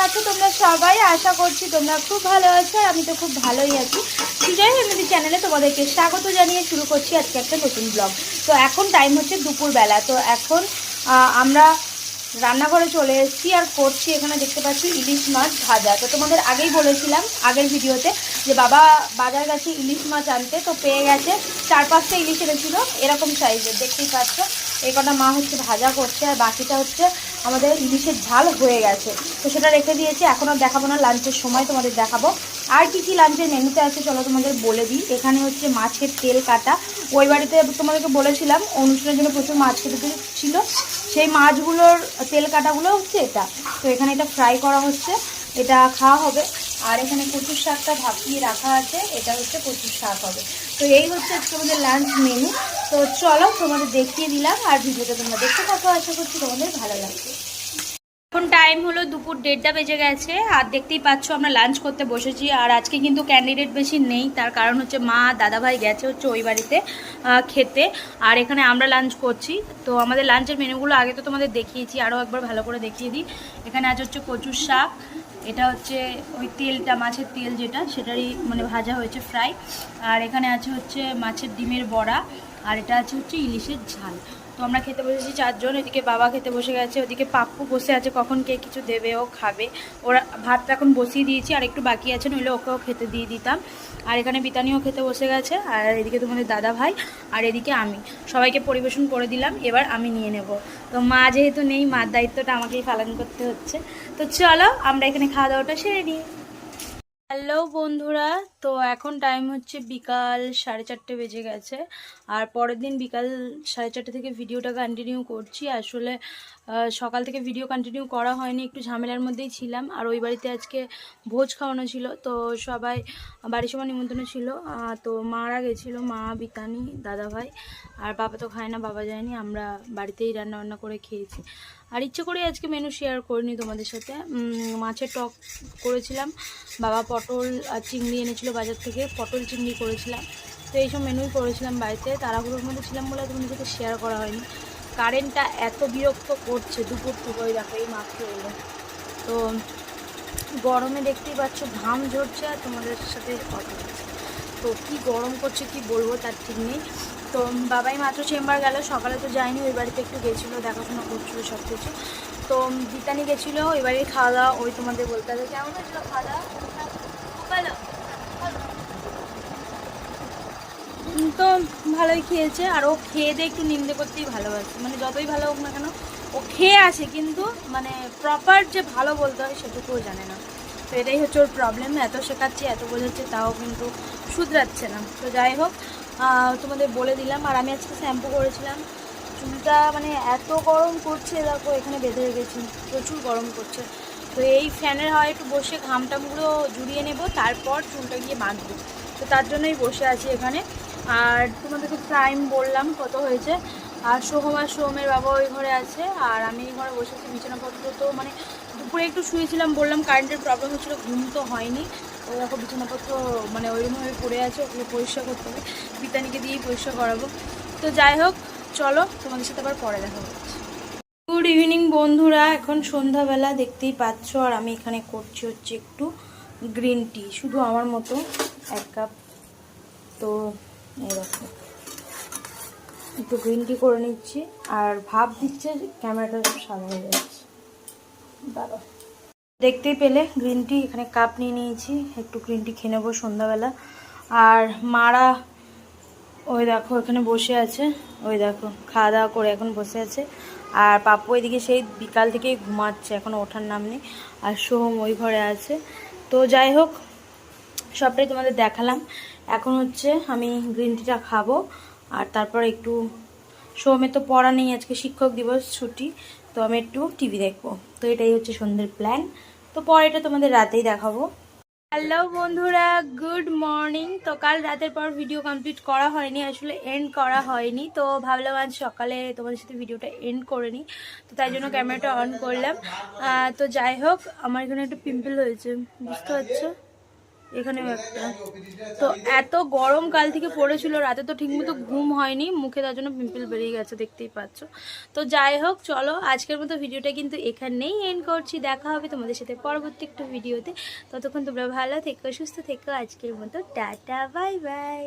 আছো তোমরা সবাই? আশা করছি তোমরা খুব ভালো আছো, আর আমি তো খুব ভালোই আছি। সুজয় ফ্যামিলি চ্যানেলে তোমাদেরকে স্বাগত জানিয়ে শুরু করছি আজকে একটা নতুন ব্লগ। তো এখন টাইম হচ্ছে দুপুরবেলা। তো এখন আমরা রান্নাঘরে চলে এসেছি আর করছি, এখানে দেখতে পাচ্ছি ইলিশ মাছ ভাজা। তো তোমাদের আগেই বলেছিলাম আগের ভিডিওতে যে বাবা বাজার গেছে ইলিশ মাছ আনতে, তো পেয়ে গেছে 4-5টা ইলিশ এনেছিল এরকম সাইজের, দেখতেই পাচ্ছ। এই কটা মা হচ্ছে ভাজা করছে, আর বাকিটা হচ্ছে আমাদের ইলিশের ঝাল হয়ে গেছে। তো সেটা রেখে দিয়েছি, এখন আর দেখাবো না, লাঞ্চের সময় তোমাদের দেখাবো। আর কি কি লাঞ্চের মেনুতে আছে চলো তোমাদের বলে দিই। এখানে হচ্ছে মাছের তেল কাটা, ওই বাড়িতে তোমাদেরকে বলেছিলাম অনুষ্ঠানের জন্য প্রচুর মাছ কেটে ছিল, সেই মাছগুলোর তেল কাটাগুলো হচ্ছে এটা। তো এখানে এটা ফ্রাই করা হচ্ছে, এটা খাওয়া হবে। আর এখানে কচুর শাকটা ভাপিয়ে রাখা আছে, এটা হচ্ছে কচুর শাক হবে। তো এই হচ্ছে আজকে আমাদের লাঞ্চ মেনু। তো চলো তোমাদের দেখিয়ে দিলাম, আর ভিডিওটা তোমরা দেখতে থাকো, আশা করছি তোমাদের ভালো লাগবে। এখন টাইম হলো দুপুর 1:30 বেজে গেছে, আর দেখতেই পাচ্ছ আমরা লাঞ্চ করতে বসেছি। আর আজকে কিন্তু ক্যান্ডিডেট বেশি নেই, তার কারণ হচ্ছে মা দাদাভাই গেছে হচ্ছে ওই বাড়িতে খেতে, আর এখানে আমরা লাঞ্চ করছি। তো আমাদের লাঞ্চের মেনুগুলো আগে তো তোমাদের দেখিয়েছি, আরও একবার ভালো করে দেখিয়ে দিই। এখানে আজ হচ্ছে কচুর শাক, এটা হচ্ছে ওই তেলটা মাছের তেল যেটা সেটারই মানে ভাজা হয়েছে ফ্রাই। আর এখানে আছে হচ্ছে মাছের ডিমের বড়া, আর এটা আছে হচ্ছে ইলিশের ঝাল। তো আমরা খেতে বসেছি 4 জন, এদিকে বাবা খেতে বসে গেছে, ওদিকে পাপ্পু বসে আছে কখন কে কিছু দেবে ও খাবে। ওরা ভাতটা এখন বসিয়ে দিয়েছি, আর একটু বাকি আছে, নইলে ওকেও খেতে দিয়ে দিতাম। আর এখানে বিতানিও খেতে বসে গেছে, আর এদিকে তোমাদের দাদা ভাই, আর এদিকে আমি সবাইকে পরিবেশন করে দিলাম। এবার আমি নিয়ে নেব। তো মা যেহেতু নেই, মার দায়িত্বটা আমাকেই পালন করতে হচ্ছে। তো চলো আমরা এখানে খাওয়া দাওয়াটা সেরে নিই। হ্যালো বন্ধুরা, তো এখন টাইম হচ্ছে বিকাল 4:30 বেজে গেছে। আর পরের দিন বিকাল 4:30 থেকে ভিডিওটা কন্টিনিউ করছি। আসলে সকাল থেকে ভিডিও কন্টিনিউ করা হয়নি, একটু ঝামেলার মধ্যেই ছিলাম। আর ওই বাড়িতে আজকে ভোজ খাওয়ানো ছিল, তো সবাই বাড়ির সবার নিমন্ত্রণ ছিল। তো মারা গেছিলো, মা, বিতানি, দাদাভাই, আর বাবা তো খায় না, বাবা যায়নি, আমরা বাড়িতেই রান্নাবান্না করে খেয়েছি। আর ইচ্ছে করে আজকে মেনু শেয়ার করিনি তোমাদের সাথে। মাছের টক করেছিলাম, বাবা পটল আর চিংড়ি এনেছিল বাজার থেকে, পটল চিংড়ি করেছিলাম। তো এইসব মেনুই করেছিলাম বাড়িতে, তাড়াহুড়োর মধ্যে ছিলাম বলে তোমাদের সাথে শেয়ার করা হয়নি। কারেন্টটা এত বিরক্ত করছে দুপুর থেকে, ওই দেখো এই মাত্র এলো। তো গরমে দেখতেই পাচ্ছ ঘাম ঝরছে, আর তোমাদের সাথে কথা হচ্ছে। তো কি গরম করছে কি বলবো তার ঠিক নেই। তো বাবাই মাত্র চেম্বার গেল, সকালে তো যায়নি, ওই বাড়িতে একটু গেছিলো, দেখাশোনা করছিলো সব কিছু। তো বিতানি গেছিলো ওই বাড়ির খাওয়া দাওয়া, ওই তোমাদের বলতে হবে কেমন হয়েছিল খাওয়া দাওয়া। ভালো, তো ভালোই খেয়েছে। আর ও খেয়ে দিয়ে একটু নিন্দে করতেই ভালোবাসে, মানে যতই ভালো হোক না কেন ও খেয়ে আসে, কিন্তু মানে প্রপার যে ভালো বলতে হয় সেটুকুও জানে না। তো এটাই হচ্ছে ওর প্রবলেম, এত শেখাচ্ছি এত বোঝাচ্ছে তাও কিন্তু শুধরাচ্ছে না। তো যাই হোক, তোমাদের বলে দিলাম। আর আমি আজকে শ্যাম্পু করেছিলাম, চুলটা মানে এত গরম করছে, দেখো এখানে বেঁধে রেখেছি, প্রচুর গরম করছে। তো এই ফ্যানের হাওয়ায় একটু বসে ঘামটামগুলো জুড়িয়ে নেব, তারপর চুলটা গিয়ে বাঁধবো। তো তার জন্যই বসে আছি এখানে। আর তোমাদেরকে টাইম বললাম কত হয়েছে। আর সোহমের বাবা ওই ঘরে আছে, আর আমি এই ঘরে বসে আছি। বিছানাপত্র তো মানে দুপুরে একটু শুয়েছিলাম, বললাম কারেন্টের প্রবলেম হচ্ছিলো, ঘুম তো হয়নি। ওই দেখো বিছানাপত্র মানে ওইরকমভাবে পড়ে আছে, ওগুলো পরিষ্কার করতে হবে, বিতানিকে দিয়েই পরিষ্কার করাবো। তো যাই হোক, চলো তোমাদের সাথে আবার পরে দেখা হচ্ছে। গুড ইভিনিং বন্ধুরা, এখন সন্ধ্যাবেলা দেখতেই পাচ্ছ, আর আমি এখানে করছি হচ্ছে একটু গ্রিন টি, শুধু আমার মতো 1 কাপ। তো এই দেখো একটু গ্রিন টি করে নিচ্ছি, আর ভাব দিচ্ছে ক্যামেরাটা একটু সাদা হয়ে যাচ্ছে। দাঁড়াও, দেখতেই পেলে গ্রিন টি এখানে কাপ নিয়ে নিয়েছি, একটু গ্রিন টি খেয়ে নেবো সন্ধ্যাবেলা। আর মারা ওই দেখো এখানে বসে আছে, ওই দেখো খাওয়া দাওয়া করে এখন বসে আছে। আর পাপ্পু এদিকে সেই বিকাল থেকেই ঘুমাচ্ছে, এখনও ওঠার নাম নেই। আর সোহম ওই ঘরে আছে। তো যাই হোক, সবটাই তোমাদের দেখালাম। এখন হচ্ছে আমি গ্রিন টিটা খাবো, আর তারপর একটু সোহমের তো পড়া নেই, আজকে শিক্ষক দিবস ছুটি, তো আমি একটু টিভি দেখবো। তো এটাই হচ্ছে সন্ধ্যের প্ল্যান। তো পরেটা তোমাদের রাতেই দেখাবো। হ্যালো বন্ধুরা, গুড মর্নিং। তো কাল রাতের পর ভিডিও কমপ্লিট করা হয়নি, আসলে এন্ড করা হয়নি। তো ভাবলাম আজ সকালে তোমাদের সাথে ভিডিওটা এন্ড করে নিই, তো তাই জন্য ক্যামেরাটা অন করলাম। তো যাই হোক, আমার এখানে একটু পিম্পল হয়েছে, বুঝতে পারছো, এখানেও একটা। তো এত গরম কাল থেকে পড়েছিল, রাতে তো ঠিকমতো ঘুম হয়নি, মুখে তার জন্য পিম্পল বেরিয়ে গেছে, দেখতেই পাচ্ছ। তো যাই হোক, চলো আজকের মতো ভিডিওটা কিন্তু এখানেই এন্ড করছি। দেখা হবে তোমাদের সাথে পরবর্তী একটা ভিডিওতে। ততক্ষণ তোমরা ভালো থেকো, সুস্থ থেকো। আজকের মতো টাটা, বাই বাই।